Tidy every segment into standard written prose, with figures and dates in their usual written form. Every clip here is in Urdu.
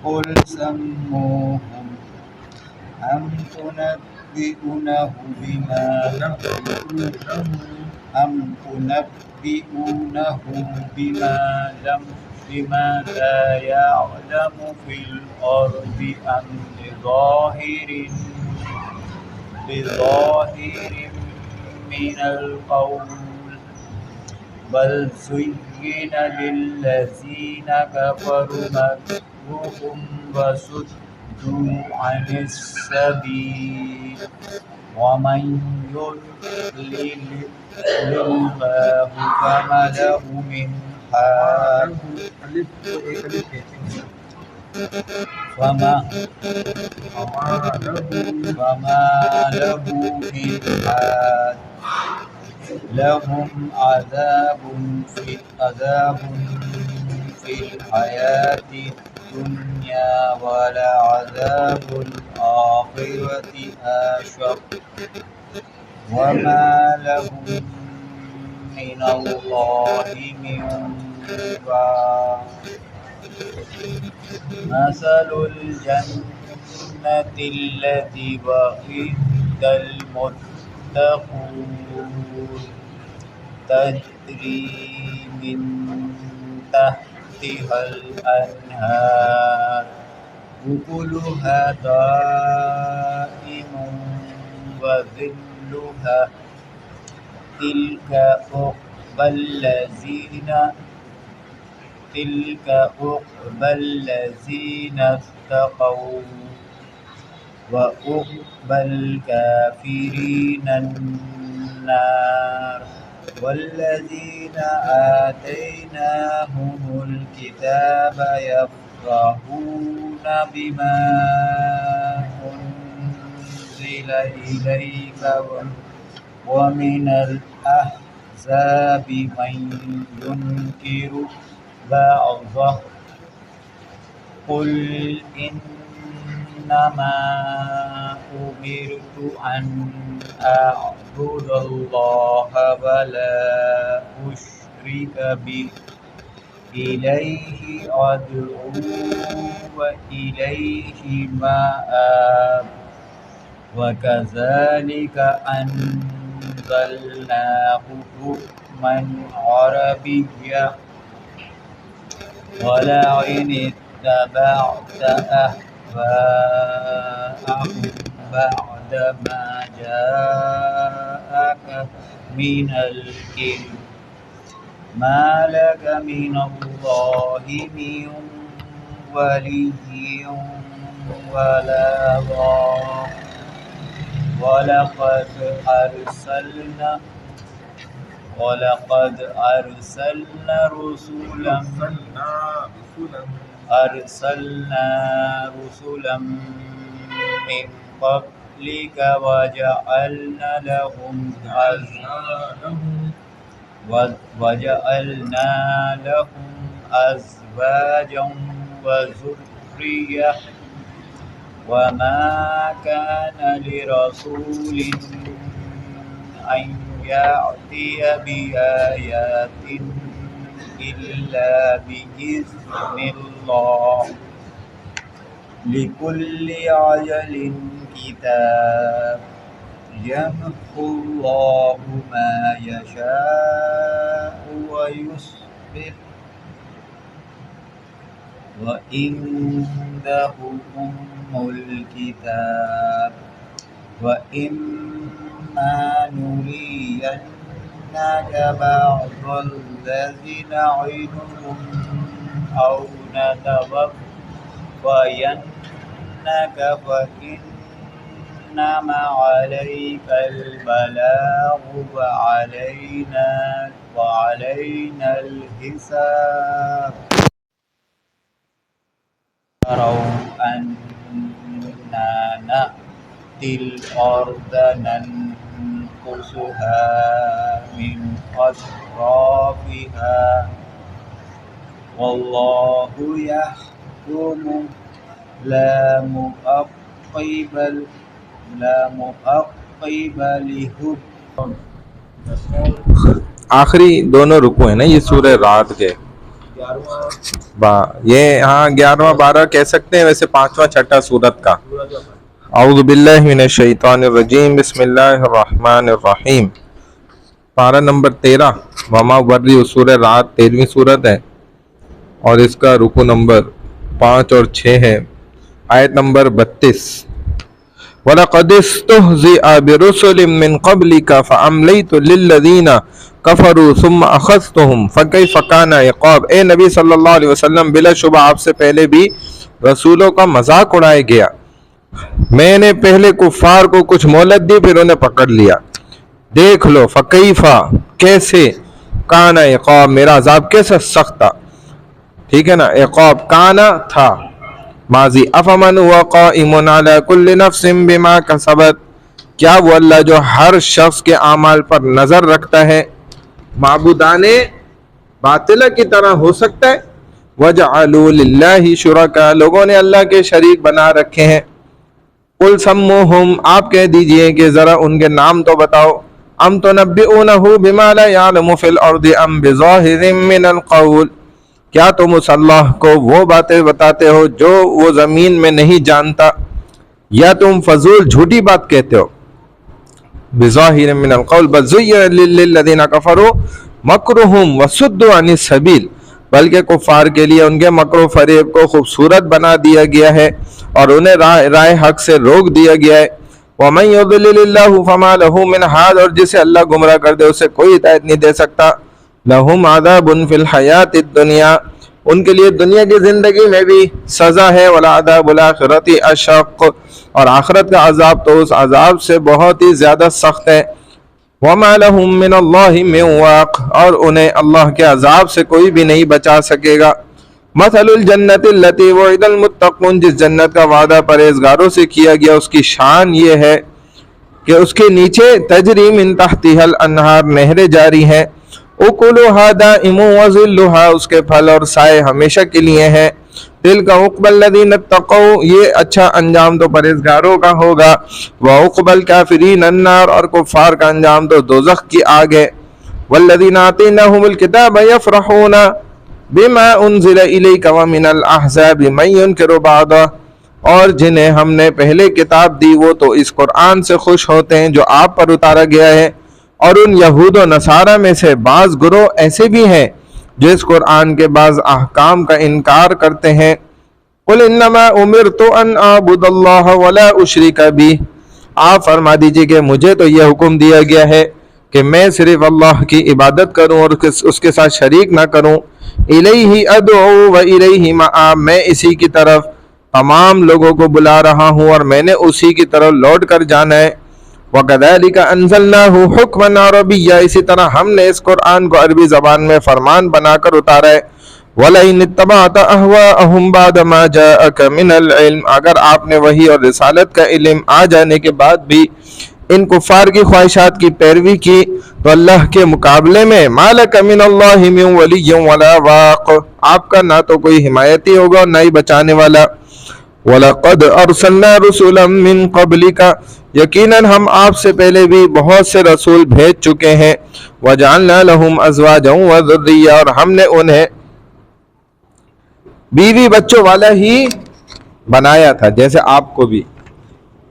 قل سموهم أم تنبئونه بما لا يعلم في الأرض أم بظاهر من القول بل زين للذين كفروا مكرهم وصدوا عن السبيل ومن يضلل الله فما له من هاد لهم عذاب في الحياة الدنيا ولعذاب الآخرة أشق وما لهم من الله من واق مثل الجنة التي وعد المتقون تجري من تحتها الأنهار أكلها دائم وظلها تلك عقبى الذين اتقوا وعقبى الكافرين النار والذين آتيناهم الكتاب يفرحون بما أنزل إليك ومن الأحزاب من ينكر بعضه قل إنما أمرت أن أعبد الله ولا أشرك به إليه أدعو وإليه مآب وكذلك أنزلناه حكما عربيا ولئن اتبعت أهواءهم بعد ما جاءك من العلم ما لك من الله من ولي ولا ضار ولقد أرسلنا رسلا من قبلك وجعلنا لهم أزواجا وذرية وما كان لرسول أن يأتي بآيات إلا بإذن الله لكل أجل كتاب يمحو الله ما يشاء ويثبت وعنده أم الكتاب وإما نرينك بعض الذي نعدهم أو نتوفينك فإنما عليك البلاغ وعلينا الحساب تروا أنا نأتي الأرض ننقصها من أطرافها والله يحكم لا مؤقب لحكمه. آخری دونوں رکوع ہیں نا یہ سورہ رعد کے، یہ ہاں 11واں 12 کہہ سکتے ہیں، ویسے 5واں 6واں سورت کا۔ اعوذ باللہ من الشیطان الرجیم، بسم اللہ الرحمن الرحیم۔ پارہ نمبر 13، وما ابرئ، سورہ رات 13ویں سورت ہے، اور اس کا رکوع نمبر 5 اور 6 ہے۔ آیت نمبر 32، وَلَقَدِ اسْتُهْزِئَ بِرُسُلٍ مِّن قَبْلِكَ فَأَمْلَيْتُ لِلَّذِينَ كَفَرُوا ثُمَّ أَخَذْتُهُمْ فَكَيْفَ كَانَ عِقَابِ۔ اے نبی صلی اللہ علیہ وسلم، بلا شبہ آپ سے پہلے بھی رسولوں کا مذاق اڑایا گیا، میں نے پہلے کفار کو کچھ مہلت دی، پھر انہیں پکڑ لیا، دیکھ لو فکیفا کیسے، کانا عقاب میرا عذاب کیسا سخت تھا، ٹھیک ہے نا، عقاب کانا تھا ماضی، افمن ہوا قائم علی کل نفس بما کسبت، کیا وہ اللہ جو ہر شخص کے اعمال پر نظر رکھتا ہے معبودان باطلہ کی طرح ہو سکتا ہے؟ وجعلوا للہ شرکا، لوگوں نے اللہ کے شریک بنا رکھے ہیں۔ قل سموہم، آپ کہہ دیجئے کہ ذرا ان کے نام تو بتاؤ، ام تنبئونہ بما لا يعلم فی الارض ام بظاہر من القول، کیا تم اس اللہ کو وہ باتیں بتاتے ہو جو وہ زمین میں نہیں جانتا، یا تم فضول جھوٹی بات کہتے ہو؟ بظاہر من القول بل زین للذین کفروا مکرہم وصدوا عن السبیل، بلکہ کفار کے لیے ان کے مکر و فریب کو خوبصورت بنا دیا گیا ہے اور انہیں راہ حق سے روک دیا گیا ہے۔ وَمَن يُضْلِلِ اللَّهُ فَمَا لَهُ مِنْ هَادٍ، اور جسے اللہ گمراہ کر دے اسے کوئی ہدایت نہیں دے سکتا۔ لَهُمْ عَذَابٌ فِي الْحَيَاةِ الدُّنْيَا، ان کے لیے دنیا کی زندگی میں بھی سزا ہے، وَلَعَذَابُ الْآخِرَةِ أَشَقُّ، اور آخرت کا عذاب تو اس عذاب سے بہت ہی زیادہ سخت ہے۔ وَمَا لَهُم مِّنَ اللَّهِ مِن وَاقٍ، اور انہیں اللہ کے عذاب سے کوئی بھی نہیں بچا سکے گا۔ مثل الجنت التي وعد المتقون، جس جنت کا وعدہ پرہیزگاروں سے کیا گیا اس کی شان یہ ہے کہ اس کے نیچے تجری من تحتها الانہار، نہریں جاری ہیں، اکلها دائم وظلها، اس کے پھل اور سائے ہمیشہ کے لیے ہیں۔ تلک عقبی الذین اتقوا، یہ اچھا انجام تو پرہیزگاروں کا ہوگا، وعقبی الکافرین النار، اور کفار کا انجام تو دوزخ کی آگ ہے۔ والذین آتیناہم الکتاب یفرحون بما انزل الیک ومن الاحزاب من ینکر بعضہ، اور جنہیں ہم نے پہلے کتاب دی وہ تو اس قرآن سے خوش ہوتے ہیں جو آپ پر اتارا گیا ہے، اور ان یہود و نصارہ میں سے بعض گروہ ایسے بھی ہیں جو اس قرآن کے بعض احکام کا انکار کرتے ہیں۔ قل انما امرت ان اعبد اللہ ولا اشرک بہ، آپ فرما دیجئے کہ مجھے تو یہ حکم دیا گیا ہے کہ میں صرف اللہ کی عبادت کروں اور اس کے ساتھ شریک نہ کروں۔ الیہ ادعو و الیہ مآب، میں اسی کی طرف تمام لوگوں کو بلا رہا ہوں اور میں نے اسی کی طرف لوٹ کر جانا ہے۔ وَكَذَلِكَ أَنزَلْنَاهُ حُكْمًا عَرَبِيًّا، اسی طرح ہم نے اس قرآن کو عربی زبان میں فرمان بنا کر اتارا ہے۔ وَلَئِنِ اتَّبَعْتَ أَهْوَاءَهُمْ بَعْدَ مَا جَاءَكَ مِنَ الْعِلْمِ، اگر آپ نے وحی اور رسالت کا علم آ جانے کے بعد بھی ان کفار کی خواہشات کی پیروی کی تو اللہ کے مقابلے میں مَا لَكَ مِنَ اللَّهِ مِن وَلِيٍّ وَلَا وَاقٍ، آپ کا نہ تو کوئی حمایتی ہوگا اور نہ ہی بچانے والا۔ وَلَقَدْ أَرْسَلْنَا رُسُلًا مِّن قَبْلِكَ، یقیناً ہم آپ سے پہلے بھی بہت سے رسول بھیج چکے ہیں۔ وَجَعَلْنَا لَهُمْ أَزْوَاجًا وَذُرِّيَّةً، اور ہم نے انہیں بیوی بچوں والا ہی بنایا تھا، جیسے آپ کو بھی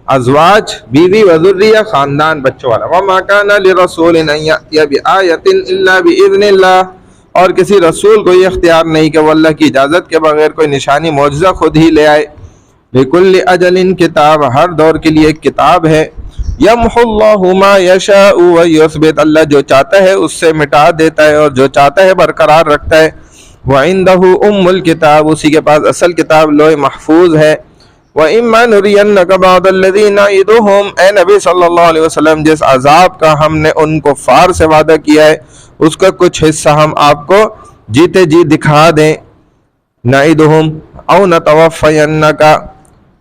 ازواج بیوی وذریہ خاندان بچوں والا۔ وَمَا كَانَ لِرَسُولٍ أَن يَأْتِيَ بِآيَةٍ إِلَّا بِإِذْنِ اللَّهِ، اور کسی رسول کو یہ اختیار نہیں کہ وہ اللہ کی اجازت کے بغیر کوئی نشانی معجزہ خود ہی لے آئے۔ لِكُلِّ أَجَلٍ کتاب، ہر دور کے لیے ایک کتاب ہے۔ يَمْحُو اللَّهُ مَا يَشَاءُ وَيُثْبِتُ، اللہ جو چاہتا ہے اس سے مٹا دیتا ہے اور جو چاہتا ہے برقرار رکھتا ہے۔ وَعِندَهُ أُمُّ الْكِتَابِ، اسی کے پاس اصل کتاب لوح محفوظ ہے۔ وَإِمَّا نُرِيَنَّكَ بَعْضَ الَّذِي نَعِدُهُمْ، اے نبی صلی اللہ علیہ وسلم جس عذاب کا ہم نے ان کفار سے وعدہ کیا ہے اس کا کچھ حصہ ہم آپ کو جیتے جی دکھا دیں، نَعِدُهُمْ أَوْ نَتَوَفَّيَنَّكَ،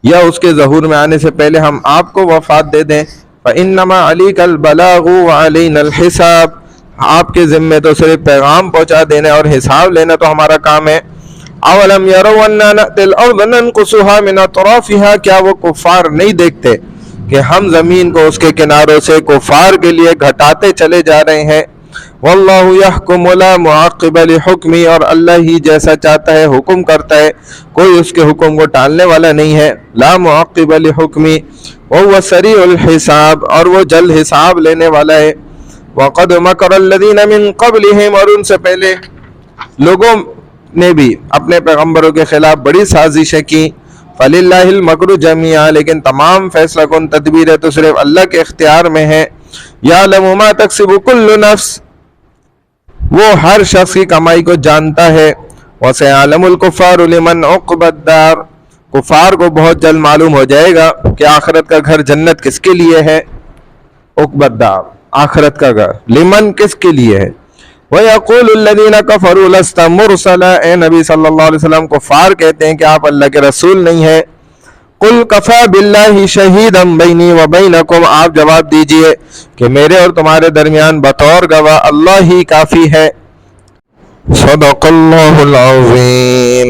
یا اس کے ظہور میں آنے سے پہلے ہم آپ کو وفات دے دیں۔ فَإِنَّمَا عَلَيْكَ الْبَلَاغُ وَعَلَيْنَا الْحِسَابُ، آپ کے ذمے تو صرف پیغام پہنچا دینا اور حساب لینا تو ہمارا کام ہے۔ اولم يروا انا نأتي الارض ننقصها من اطرافها، کیا وہ کفار نہیں دیکھتے کہ ہم زمین کو اس کے کناروں سے کفار کے لیے گھٹاتے چلے جا رہے ہیں۔ واللہ یحکم لا معقب لحکمی، اور اللہ ہی جیسا چاہتا ہے حکم کرتا ہے، کوئی اس کے حکم کو ٹالنے والا نہیں ہے. لا معقب لحکمی وهو سریع الحساب، اور وہ جلد حساب لینے والا ہے. وقد مکر الذین من قبلہم، اور ان سے پہلے لوگوں نے بھی اپنے پیغمبروں کے خلاف بڑی سازشیں کی. فللہ المکر جمیعا، لیکن تمام فیصلہ کن تدبیریں تو صرف اللہ کے اختیار میں ہے. یعلم ما تکسب کل نفس، وہ ہر شخص کی کمائی کو جانتا ہے. وسيعلم الكفار لمن عقبى الدار، کفار کو بہت جلد معلوم ہو جائے گا کہ آخرت کا گھر جنت کس کے لیے ہے. عقبى الدار، آخرت کا گھر لمن کس کے لیے ہے. وَيَقُولُ الَّذِينَ كَفَرُوا لَسْتَ مُرْسَلًا، اے نبی صلی اللہ علیہ وسلم کفار کہتے ہیں کہ آپ اللہ کے رسول نہیں ہیں. قُلْ كَفَى بِاللَّهِ شَهِيدًا بَيْنِي وَبَيْنَكُمْ، آپ جواب دیجئے کہ میرے اور تمہارے درمیان بطور گواہ اللہ ہی کافی ہے. صدق اللہ العظیم.